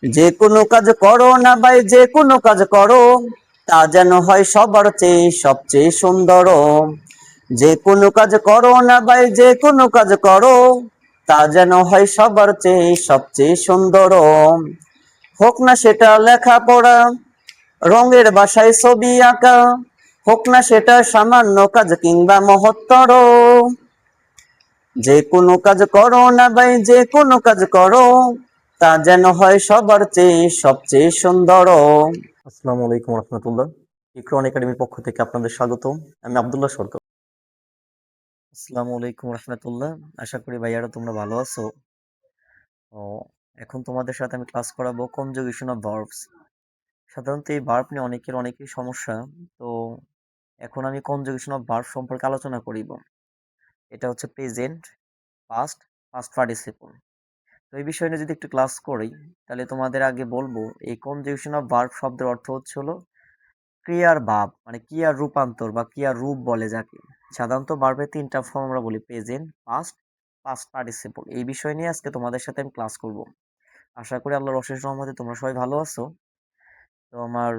যে কোনো কাজ করো না ভাই, যে কোনো কাজ করো, তা যেন হয় সবার চেয়ে সবচেয়ে সুন্দর। যে কোনো কাজ করো না ভাই, যে কোনো কাজ করো, তা যেন হয় সবার চেয়ে সবচেয়ে সুন্দর। হোক না সেটা লেখাপড়া, রঙের বাসায় ছবি আঁকা, হোক না সেটা সামান্য কাজ কিংবা মহত্তর। যে কোনো কাজ করো না ভাই, যে কোনো কাজ করো, তা যেন হয় সবার চেয়ে সবচেয়ে সুন্দর। আসসালামু আলাইকুম রহমতুল্লাহ। ইকরান একাডেমির পক্ষ থেকে আপনাদের স্বাগতম। আমি আব্দুল্লাহ সরকার। আসসালামু আলাইকুম রহমতুল্লাহ। আশা করি ভাইয়ারা তোমরা ভালো আছো। ও, এখন তোমাদের সাথে আমি ক্লাস করাবো কনজুগেশন অফ ভার্বস। সাধারণত এই ভার্ব নিয়ে অনেকেরই সমস্যা। তো এখন আমি কনজুগেশন অফ ভার্ব সম্পর্কে আলোচনা করিব। এটা হচ্ছে প্রেজেন্ট, পাস্ট, পাস্ট পার্টিসিপল। তো এই বিষয় নিয়ে যদি একটু ক্লাস করি, তাহলে তোমাদের আগে বলবো এই কনজুগেশন অফ ভার্ব শব্দের অর্থ হচ্ছে হলো ক্রিয়ার ভাব, মানে ক্রিয়ার রূপান্তর বা ক্রিয়ার রূপ বলে যাকে। সাধারণত ভার্বের তিনটা ফর্ম আমরা বলি, প্রেজেন্ট, পাস্ট, পাস্ট পার্টিসিপল। এই বিষয় নিয়ে আজকে তোমাদের সাথে আমি ক্লাস করব। আশা করি আল্লাহর অশেষ রহমতে তোমরা সবাই ভালো আছো। তো আমার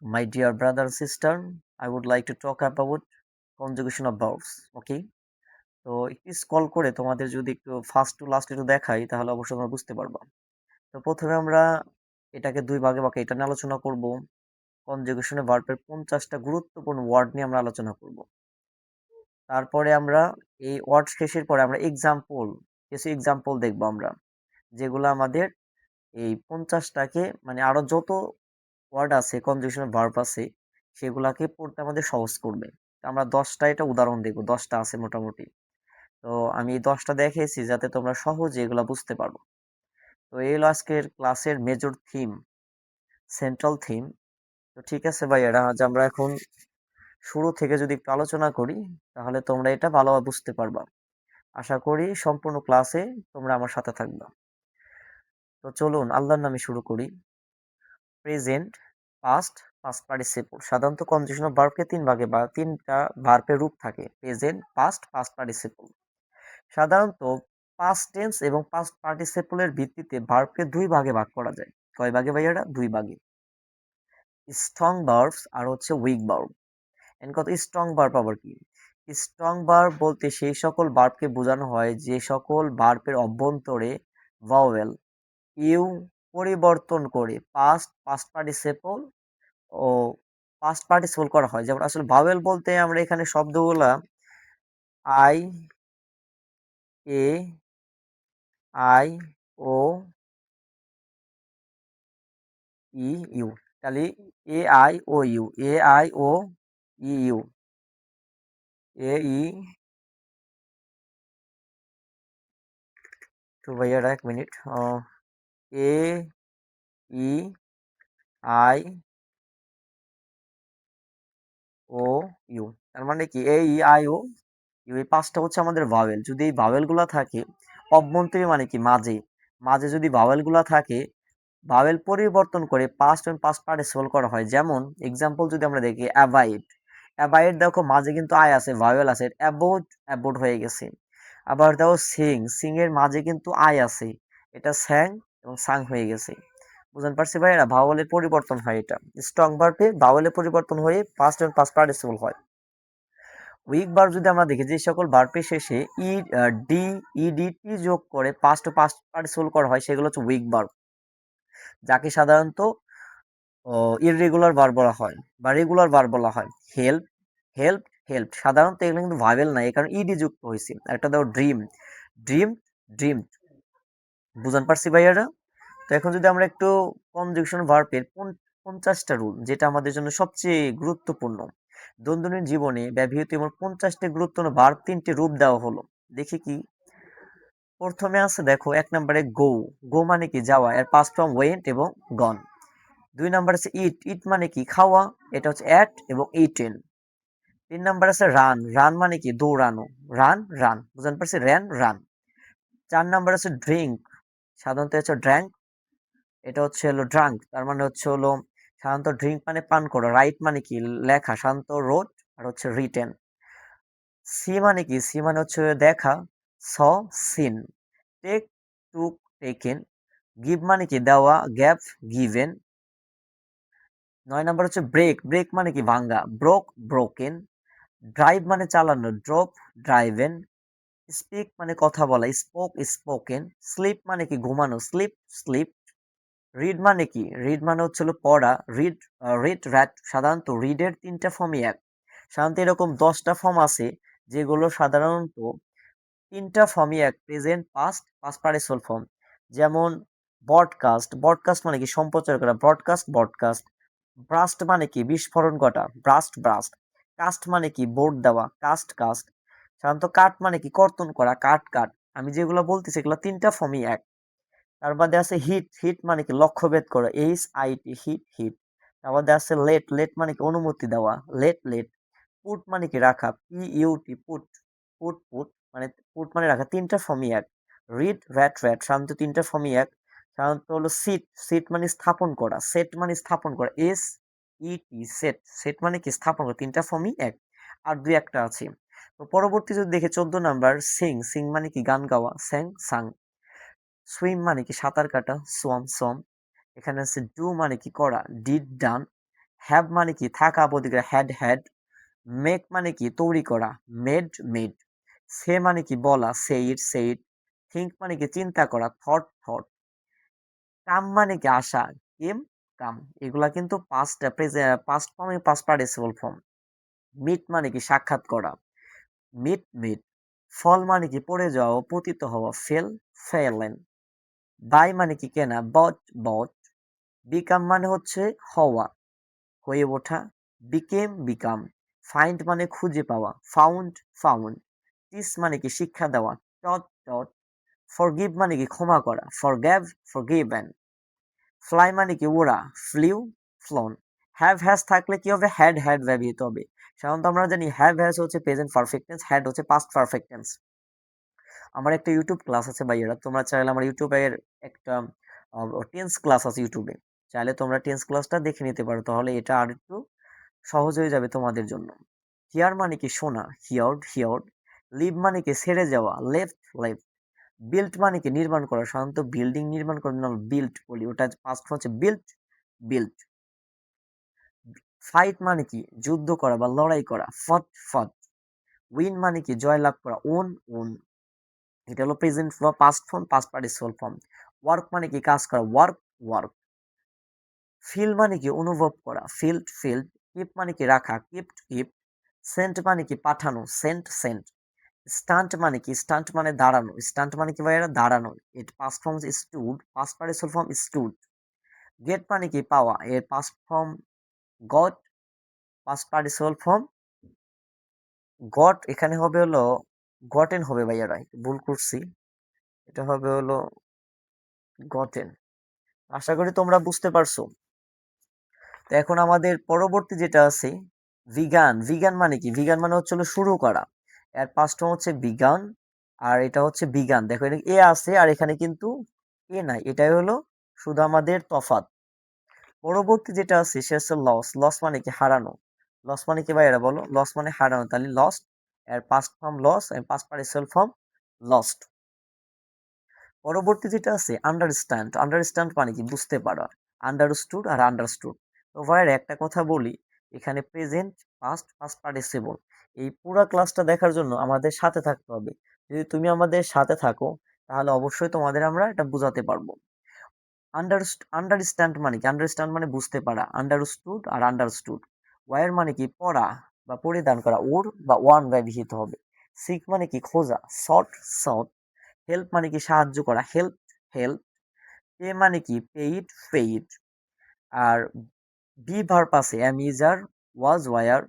my dear brother sister, I would like to talk about conjugation of verbs. Okay, তো একটু স্ক্রল করে তোমাদের যদি একটু ফার্স্ট টু লাস্ট একটু দেখাই, তাহলে অবশ্যই তোমরা বুঝতে পারবা। তো প্রথমে আমরা এটাকে দুই ভাগে ভাগে এটা নিয়ে আলোচনা করব। কনজুগেশনে ভার্বের 50টা গুরুত্বপূর্ণ ওয়ার্ড নিয়ে আমরা আলোচনা করব। তারপরে আমরা এই ওয়ার্ড শেষের পরে আমরা কিছু এক্সাম্পল দেখবো আমরা, যেগুলো আমাদের এই 50টাকে, মানে আরো যত ওয়ার্ড আছে কনজুগেশন ভার্ব আছে, সেগুলাকে পড়তে আমাদের সহজ করবে। তো আমরা 10টা এটা উদাহরণ দেখবো, 10টা আছে মোটামুটি। তো আমি এই 10টা দেখেছি যাতে তোমরা সহজে এগুলা বুঝতে পারো। তো এই হলো আজকের ক্লাসের মেজর থিম, সেন্ট্রাল থিম। তো ঠিক আছে ভাইয়ারা, আজ আমরা এখন শুরু থেকে যদি একটু আলোচনা করি, তাহলে তোমরা এটা ভালোভাবে বুঝতে পারবা। আশা করি সম্পূর্ণ ক্লাসে তোমরা আমার সাথে থাকবা। তো চলুন আল্লাহর নামে শুরু করি। Present, past, past participle. সাধারণত কনজুগেশন অফ ভার্বকে তিন ভাগে বা তিনটা ভার্বের রূপ থাকে, প্রেজেন্ট, পাস্ট, পাস্ট পার্টিসিপল। সাধারণত পাস্ট টেন্স এবং পাস্ট পার্টিসিপলের ভিত্তিতে ভার্বকে দুই ভাগে ভাগ করা যায়। কয় ভাগে ভাইয়ারা? দুই ভাগে। স্ট্রং ভার্বস আর হচ্ছে উইক ভার্ব। এন্ড কত স্ট্রং ভার্ব আবার কি? স্ট্রং ভার্ব বলতে সেই সকল ভার্বকে বোঝানো হয় যে সকল ভার্বের অভ্যন্তরে ভাওয়েল ইউ পরিবর্তন করে পাস্ট, পাস্ট পার্টিসিপল ও পাস্ট পার্টিসিপল করা হয়। যেমন আসলে ভাওয়েল বলতে আমরা এখানে শব্দগুলা I, A, I, O, E, U. তাহলে A I O U, A I O E U, A E. তো ভাইয়ারা এক মিনিট। A, E, I, O, U. তার মানে কি এ ই আই ও ইউ, এই পাঁচটা হচ্ছে আমাদের ভাওয়েল। যদি এই ভাওয়েল গুলা থাকে অভ্যন্তরীণ, মানে কি মাঝে, মাঝে যদি ভাওয়েল গুলা থাকে, ভাওয়েল পরিবর্তন করে পাস্ট এবং পাস্ট পার্টিসিপল করা হয়। যেমন এক্সাম্পল যদি আমরা দেখি অ্যাবাইড, অ্যাবাইড দেখো মাঝে কিন্তু আই আছে, ভাওয়েল আছে, অ্যাবোড, অ্যাবোড হয়ে গেছে। আবার দেখো সিং, সিং এর মাঝে কিন্তু আই আছে, এটা স্যাং এবং সাং হয়ে গেছে। বুঝতে পারছি ভাই, এটা ভাওয়েলের পরিবর্তন হয়। এটা স্ট্রং ভার্বে ভাওয়েলের পরিবর্তন হয়ে পাস্ট এবং পাস্ট পার্টিসিপল হয়। উইক ভার্ব যদি আমরা দেখি, যে সকল ভার্বের শেষে ই ডি ইডিটি যোগ করে পাস্ট ও পাস্ট পার্টিসিপল করা হয়, সেগুলো হচ্ছে উইক ভার্ব, যাকে সাধারণত ইররেগুলার ভার্ব বলা হয় বা রেগুলার ভার্ব বলা হয়। Help, help, help. সাধারণত এগুলো কিন্তু ভার্বেল নাই, এই কারণে ইডি যুক্ত হয়েছে। একটা দেখো ড্রিম, ড্রিম, ড্রিম। বুঝান পারছি ভাইয়ারা? তো এখন যদি আমরা একটু কনজুগেশন ভার্বের 50টা রুল, যেটা আমাদের জন্য সবচেয়ে গুরুত্বপূর্ণ, দৈনন্দিন জীবনে ব্যবহৃত এমন 50টি গুরুত্বপূর্ণ ভার্ব, 3টি রূপ দেওয়া হলো। দেখি কি। প্রথমে আছে দেখো, এক নম্বরে গো, গো মানে কি যাওয়া, এর পাস্ট ফর্ম ওয়েন্ট এবং গন। দুই নাম্বার আছে ইট, ইট মানে কি খাওয়া, এটা হচ্ছে অ্যাট এবং ইটেন। তিন নাম্বার আছে রান, রান মানে কি দৌড়ানো, রান, রান। বুঝতে পারছি, র্যান, রান। চার নাম্বার আছে ড্রিঙ্ক, সাধারণত হচ্ছে ড্র্যাঙ্ক, এটা হচ্ছে হলো ড্রাঙ্ক, তার মানে হচ্ছে হলো সাধারণত ড্রিঙ্ক মানে পান করা। রাইট মানে কি লেখা, সাধারণত রোড, আর হচ্ছে রিটেন। সি মানে কি, সি মানে হচ্ছে দেখা, স, সিন। টেক, টুক, টেকেন। গিভ মানে কি দেওয়া, গ্যাভ গিভেন। 9 নাম্বার হচ্ছে ব্রেক, ব্রেক মানে কি ভাঙ্গা, ব্রোক ব্রোকেন। ড্রাইভ মানে চালানো, ড্রপ ড্রাইভেন। স্পিক মানে কথা বলা, স্পোক স্পোকেন। স্লিপ মানে কি ঘুমানো, স্লিপ স্লিপ। রিড মানে কি, রিড মানে হচ্ছে হলো পড়া, রিড রিড র্যাট। সাধারণত রিডের 3টা ফর্মই এক। সাধারণত এরকম 10টা ফর্ম আছে যেগুলো সাধারণত 3টা ফর্মই এক, present past past participle form. যেমন ব্রডকাস্ট, ব্রডকাস্ট মানে কি সম্প্রচার করা, ব্রডকাস্ট ব্রডকাস্ট। ব্রাস্ট মানে কি বিস্ফোরণ ঘটা, ব্রাস্ট ব্রাস্ট। কাস্ট মানে কি বোর্ড দেওয়া, কাস্ট কাস্ট। সাধারণত কাট মানে কি কর্তন করা, কাট কাট। আমি যেগুলো বলতেছি এগুলো 3টা ফর্মই এক। তার বাদে আছে হিট, হিট মানে কি লক্ষ্যভেদ করা, HIT হিট হিট। তার বাদে আছে লেট, লেট মানে কি অনুমতি দেওয়া, লেট লেট। পুট মানে কি রাখা, PUT পুট পুট পুট মানে পুট মানে রাখা, 3টা ফর্মই এক। রিড র্যাট র্যাট সাধারণত 3টা ফর্মই এক। সাধারণত হলো সিট, সিট মানে স্থাপন করা, সেট মানে স্থাপন করা, SET সেট, সেট মানে কি স্থাপন করা, 3টা ফর্মই এক। আর দুই একটা আছে। তো পরবর্তী যদি দেখে 14 নাম্বার সিং, সিং মানে কি গান গাওয়া, স্যাং সাং। সুইম মানে কি সাঁতার কাটা, সোয়াম সোয়াম। এখানে আছে ডু মানে কি করা, ডিড ডান। হ্যাভ মানে কি থাকা বলতে গেলে হ্যাড হ্যাড। মেক মানে কি তৈরি করা, মেড মেড। সে মানে কি বলা, সেইড সেইড। থিঙ্ক মানে কি চিন্তা করা, থট থট। কাম মানে কি আসা, কেম কাম। এগুলা কিন্তু পাস্ট ফর্ম এবং পাস্ট পার্টিসিপল ফর্ম। মিট মানে কি সাক্ষাৎ করা, মিট মিট। ফল মানে কি পড়ে যাওয়া ও পতিত হওয়া, ফেল ফেলেন। বাই মানে কি কেনা, বট বট। বিকাম মানে হচ্ছে হওয়া, হয়ে ওঠা, বিকেম বিকাম। ফাইন্ড মানে খুঁজে পাওয়া, ফাউন্ড ফাউন্ড। টিচ মানে কি শিক্ষা দেওয়া, টট টট। ফরগিভ মানে কি ক্ষমা করা, ফরগ্যাভ ফরগিভেন। ফ্লাই মানে কি ওড়া, ফ্লিউ ফ্লোন। হ্যাভ হ্যাজ থাকলে কি হবে, হ্যাড হ্যাড ব্যবহৃত হবে। সাধারণত আমরা জানি হ্যাভ হ্যাজ হচ্ছে প্রেজেন্ট পারফেক্ট টেন্স, হ্যাড হচ্ছে পাস্ট পারফেক্ট টেন্স। আমার একটা ইউটিউব ক্লাস আছে ভাইয়েরা, তোমরা চাইলে আমার ইউটিউবের একটা টেন্স ক্লাস আছে ইউটিউবে, চাইলে তোমরা টেন্স ক্লাসটা দেখে নিতে পারো, তাহলে এটা আর একটু সহজ হয়ে যাবে তোমাদের জন্য। হিয়ার মানে কি শোনা, হিয়ার্ড হিয়ার্ড। লিভ মানে কি ছেড়ে যাওয়া, লেফট লেফট। বিল্ট মানে কি নির্মাণ করা, সাধারণত বিল্ডিং নির্মাণ করে বিল্ট বলি, ওটা পাস্ট হচ্ছে বিল্ট বিল্ট। ফাইট মানে কি যুদ্ধ করা বা লড়াই করা, ফট ফট। উইন মানে কি জয়লাভ করা, ওন ওন। এটা হলো present form, past form, past participle form. Work মানে কি কাজ করা, ওয়ার্ক ওয়ার্ক। ফিল মানে কি অনুভব করা, ফিল্ড ফিল্ড। কিপ মানে কি রাখা, কিপড কিপ। সেন্ট মানে কি পাঠানো, সেন্ট সেন্ট। স্টান্ট মানে কি, স্টান্ট মানে দাঁড়ানো, স্টান্ট মানে কি ভাইয়েরা দাঁড়ানো। এর past form stood, past participle form stood. Get মানে কি পাওয়া, এর past form got, past participle form got. এখানে হবে হলো গটেন হবে ভাইয়ারা, একটু ভুল করছি, এটা হবে হলো গটেন। আশা করি তোমরা বুঝতে পারছো। তো এখন আমাদের পরবর্তী যেটা আছে ভিগান, ভিগান মানে কি, ভিগান মানে হচ্ছে হলো শুরু করা। এর পাস্ট ফর্ম হচ্ছে বিগান, আর এটা হচ্ছে বিগান। দেখো এটা এ আছে আর এখানে কিন্তু এ নাই, এটাই হলো শুধু আমাদের তফাৎ। পরবর্তী যেটা আছে সে হচ্ছে লস, লস মানে কি হারানো। লস মানে কি ভাইয়েরা বলো, লস মানে হারানো, তাহলে লস্ট। এর পাস্ট ফর্ম লস, এর পাস্ট পার্টিসিপল ফর্ম লস্ট। পরবর্তী যেটা আছে আন্ডারস্ট্যান্ড, আন্ডারস্ট্যান্ড মানে কি বুঝতে পারা, আন্ডারস্টুড আর আন্ডারস্টুড। তো ভাইয়ের একটা কথা বলি, এখানে প্রেজেন্ট পাস্ট পাস্ট পার্টিসিপল, এই পুরো ক্লাসটা দেখার জন্য আমাদের সাথে থাকতে হবে। যদি তুমি আমাদের সাথে থাকো তাহলে অবশ্যই তোমাদের আমরা এটা বোঝাতে পারবো। আন্ডারস্ট্যান্ড মানে কি, আন্ডারস্ট্যান্ড মানে বুঝতে পারা, আন্ডারস্টুড আর আন্ডারস্টুড। ওয়ার মানে কি পড়া বা পরিধান করা, ওর বা ওয়ান ব্যবহৃত হবে। সিক মানে কি খোঁজা, সট সট। হেল্প মানে কি সাহায্য করা, হেল্প হেল্প। পে মানে কি পেইড পেইড। আর বি ভার্ব আছে am is are, was were.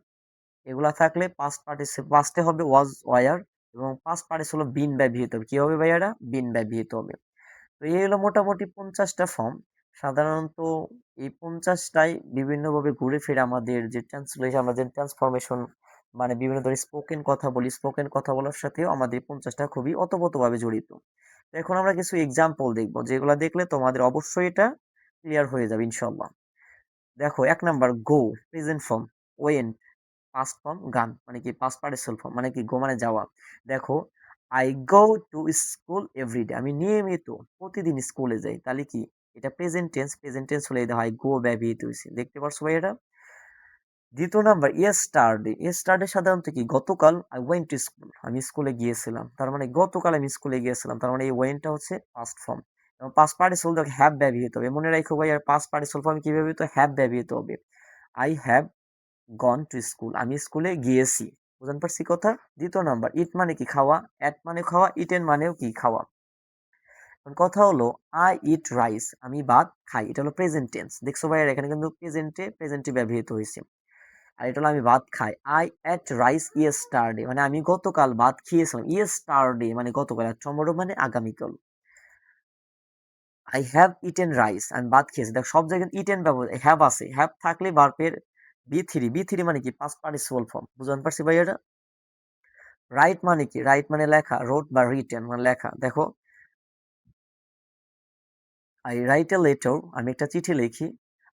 এগুলা থাকলে পাস্ট পার্টিসিপল পাস্টে হবে ওয়াজ ওয়ার, এবং পাস্ট পার্টিসিপল বিন ব্যবহৃত হবে, কি হবে ভাইয়ারা, বিন ব্যবহৃত হবে। তো এই হলো মোটামুটি 50টা ফর্ম। সাধারণত এই 50টাই বিভিন্নভাবে ঘুরে ফিরে আমাদের যে ট্রান্সলেশন, আমরা যে ট্রান্সফরমেশন মানে বিভিন্ন ধরনের স্পোকেন কথা বলি, স্পোকেন কথা বলার সাথেও আমাদের 50টা খুবই ওতপ্রোতভাবে জড়িত। তো এখন আমরা কিছু এক্সাম্পল দেখবো, যেগুলো দেখলে তোমাদের অবশ্যই এটা ক্লিয়ার হয়ে যাবে ইনশাল্লাহ। দেখো 1 number go, present form. Went, past form gone মানে কি পাস্ট পার্টিসিপল ফর্ম মানে কি গো মানে যাওয়া। দেখো I go to school everyday, আমি নিয়মিত প্রতিদিন স্কুলে যাই। তাহলে কি এটা প্রেজেন্ট টেন্স, প্রেজেন্ট টেন্স হলে এটা হয় গো ব্যবহৃত হয়েছে। দেখতে পারছো ভাই এটা? দ্বিতীয় নাম্বার ইয়েস্টারডে, ইয়েস্টারডে সাধারণত কি গতকাল আই ওয়েন্ট টু স্কুল, আমি স্কুলে গিয়েছিলাম। তার মানে গতকাল আমি স্কুলে গিয়েছিলাম, তার মানে এই ওয়েন্টটা হচ্ছে পাস্ট ফর্ম। এবং পাস্ট পার্টিসিপল দেখো হ্যাভ ব্যবহৃত হবে, মনে রাখো ভাই। আর পাস্ট পার্টিসিপল ফর্ম কি ব্যবহৃত? হ্যাভ ব্যবহৃত হবে। I have gone to school, আমি স্কুলে গিয়েছি। বুঝতে পারছি কথা? দ্বিতীয় নাম্বার ইট মানে কি খাওয়া, এট মানে খাওয়া, ইটেন মানেও কি খাওয়া। এখন কথা হলো আই ইট রাইস, আমি ভাত খাই, এটা হলো প্রেজেন্ট টেন্স। দেখছো ভাই এখানে কিন্তু প্রেজেন্টে ব্যবহৃত হয়েছে। আর এটা হলো আমি ভাত খাই। আই এট রাইস ইয়েস্টারডে, মানে আমি গতকাল ভাত খেয়েছিলাম। ইয়েস্টারডে মানে গতকাল, আর টুমরো মানে আগামীকাল। আই হ্যাভ ইটেন রাইস, আমি ভাত খেয়েছি। দেখ সব জায়গায় ইটেন ব্যবহার, হ্যাভ আছে, হ্যাভ থাকলে ভার্বের বি থ্রি মানে কি পাস্ট পার্টিসিপল ফর্ম। বুঝতে পারছি ভাই এটা? রাইট মানে কি? রাইট মানে লেখা, রোট বা রিটেন মানে লেখা। দেখো আই রাইট এ লেটার, আমি একটা চিঠি লিখি।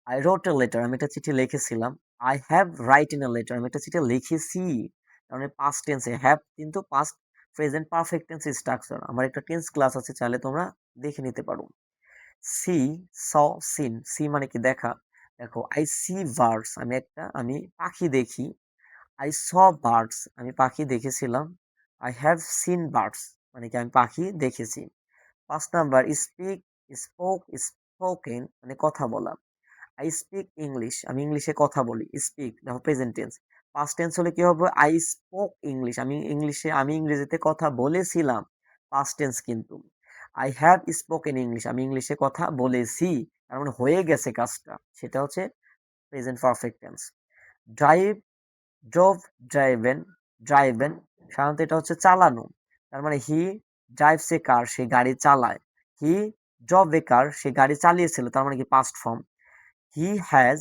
আই রোট এ লেটার, আমি একটা চিঠি লিখেছিলাম। I have written a letter, আমি একটা চিঠি লিখেছি। মানে পাস্ট টেন্সে হ্যাভ কিন্তু past present perfect tense structure. আমার একটা টেন্স ক্লাস আছে, চাইলে তোমরা দেখে নিতে পারো। সি, স, সিন, সি মানে কি দেখা। দেখো আই সি বার্ডস, আমি পাখি দেখি। আই স বার্ডস, আমি পাখি দেখেছিলাম। আই হ্যাভ সিন বার্ডস মানে কি আমি পাখি দেখেছি। ৫ নাম্বার স্পিক, স্পোক, স্পোকেন মানে কথা বলা। আই স্পিক ইংলিশ, আমি ইংলিশে কথা বলি। স্পিক দেখো প্রেজেন্ট টেন্স। পাস্ট টেন্স হলে কি হবে? আই স্পোক ইংলিশ, আমি ইংরেজিতে কথা বলেছিলাম। পাস্ট টেন্স কিন্তু। আই হ্যাভ স্পোকেন ইংলিশ, আমি ইংলিশে কথা বলেছি। তার মানে হয়ে গেছে কাজটা, সেটা হচ্ছে present perfect tense. Drive, drove, driven, driven সাধারণত এটা হচ্ছে চালানো। তার মানে হি ড্রাইভস এ কার, সে গাড়ি চালায়। হি ড্রভ এ কার, সে গাড়ি চালিয়েছিল, তার মানে কি past form. He has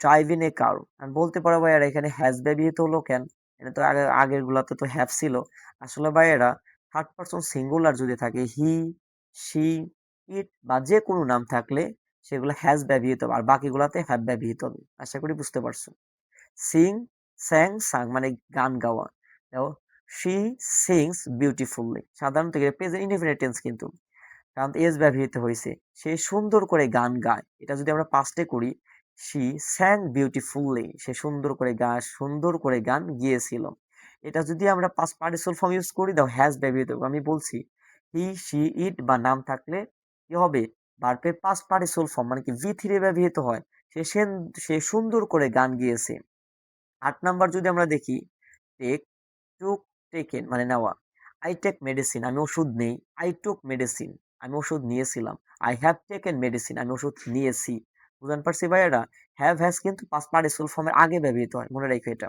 driving a car, আমি বলতে পারো ভাই আর এখানে হ্যাজ ব্যবহৃত হলো কেন? এটা তো আগের গুলাতে তো হ্যাভ ছিল। আসলে ভাই এরা থার্ড পারসন সিঙ্গুলার যদি থাকে, হি, সি, ইট বা যে কোনো নাম থাকলে সেগুলো হ্যাজ ব্যবহৃত হবে, আর বাকিগুলাতে হ্যাভ ব্যবহৃত হবে। আশা করি বুঝতে পারছো। সিং, স্যাং, সাং মানে গান গাওয়া। দেখো শি সিংস বিউটিফুলি, সাধারণত প্রেজেন্ট ইনডিফিনিট টেন্স কিন্তু, কারণ এস ব্যবহৃত হয়েছে। সে সুন্দর করে গান গায়, এটা যদি আমরা পাস্টে করি, শি স্যাং বিউটিফুলি, সে সুন্দর করে গান গিয়েছিল। এটা যদি আমরা পাস্ট পার্টিসিপল ফর্ম ইউজ করি, দাও হ্যাজ ব্যবহৃত হবে। আমি বলছি হি, সি, ইট বা নাম থাকলে কি হবে? ভার্বের পাস্ট পার্টিসিপল ফর্ম মানে কি ভি3 ব্যবহৃত হয়। সে সুন্দর করে গান গিয়েছে। ৮ নাম্বার যদি আমরা দেখি, টেক, টুক, টেকেন মানে নেওয়া। আই টেক মেডিসিন, আমি ওষুধ নেই। আই টুক মেডিসিন, আমি ওষুধ নিয়েছিলাম। আই হ্যাভ টেকেন মেডিসিন, আমি ওষুধ নিয়েছি। বুঝতে পারছি ভাইয়ারা? হ্যাভ হ্যাজ কিন্তু পাস্ট পার্টিসিপল ফর্মের আগে ব্যবহৃত হয়, মনে রাখো এটা।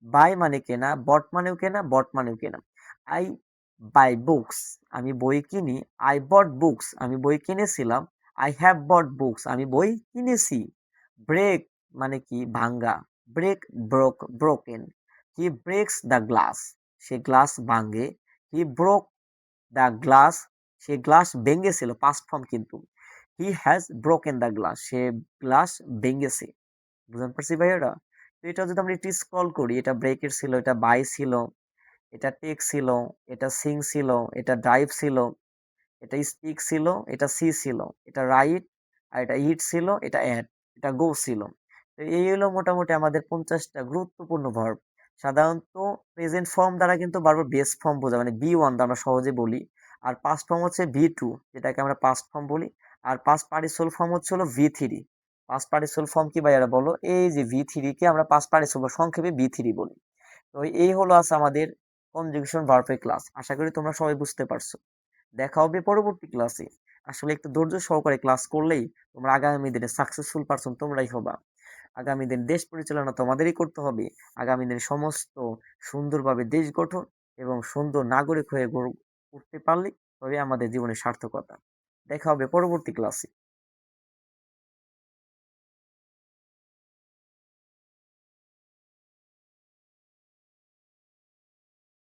বাই মানে কেনা, বট মানেও কেনা, বট মানেও কেনা। আই বাই বুকস, আমি বই কিনি। আই বট বুকস, আমি বই কিনেছিলাম। আই হ্যাভ বট বুকস, আমি বই কিনেছি। ব্রেক মানে কি ভাঙ্গা। Break, broken. He breaks the glass, সে গ্লাস ভাঙে। হি ব্রোক দ্য গ্লাস, সে গ্লাস ভেঙেছিল, পাস্ট ফর্ম কিন্তু। He has broken the glass, সে গ্লাস ভেঙেছে। বুঝতে পারছি ভাইয়ারা? তো এটা যদি আমরা একটু স্ক্রল করি, এটা ব্রেকের ছিল, এটা বাই ছিল, এটা টেক ছিল, এটা সিং ছিল, এটা ড্রাইভ ছিল, এটা স্পিক ছিল, এটা সি ছিল, এটা রাইট, আর এটা ইট ছিল, এটা অ্যাড, এটা গো ছিল। তো এই হলো মোটামুটি আমাদের 50টা গুরুত্বপূর্ণ ভার্ব। সাধারণত প্রেজেন্ট ফর্ম দ্বারা কিন্তু বারবার বেস ফর্ম বোঝায়, মানে বি1 আমরা সহজে বলি। আর পাস্ট ফর্ম হচ্ছে বি2, যেটাকে আমরা পাস্ট ফর্ম বলি। আর পাস্ট পার্টিসিপল ফর্ম হচ্ছে হলো ভি3। পাস্ট পার্টিসিপল ফর্ম কি ভাইয়ারা বলো? এই যে ভি3 কে আমরা পাস্ট পার্টিসিপল সংক্ষেপে বি3 বলি। তো এই হলো আছে আমাদের কনজুগেশন ভার্বের ক্লাস। আশা করি তোমরা সবাই বুঝতে পারছো। দেখা হবে পরবর্তী ক্লাসে। আসলে একটু ধৈর্য সহকারে ক্লাস করলেই তোমরা আগামী দিনে সাকসেসফুল পারসন তোমরাই হবা। আগামী দিন দেশ পরিচালনা তোমাদেরই করতে হবে। আগামী দিনে সমস্ত সুন্দরভাবে দেশ গঠন এবং সুন্দর নাগরিক হয়ে উঠতে পারলে তবে আমাদের জীবনের সার্থকতা। দেখা হবে পরবর্তী ক্লাসে।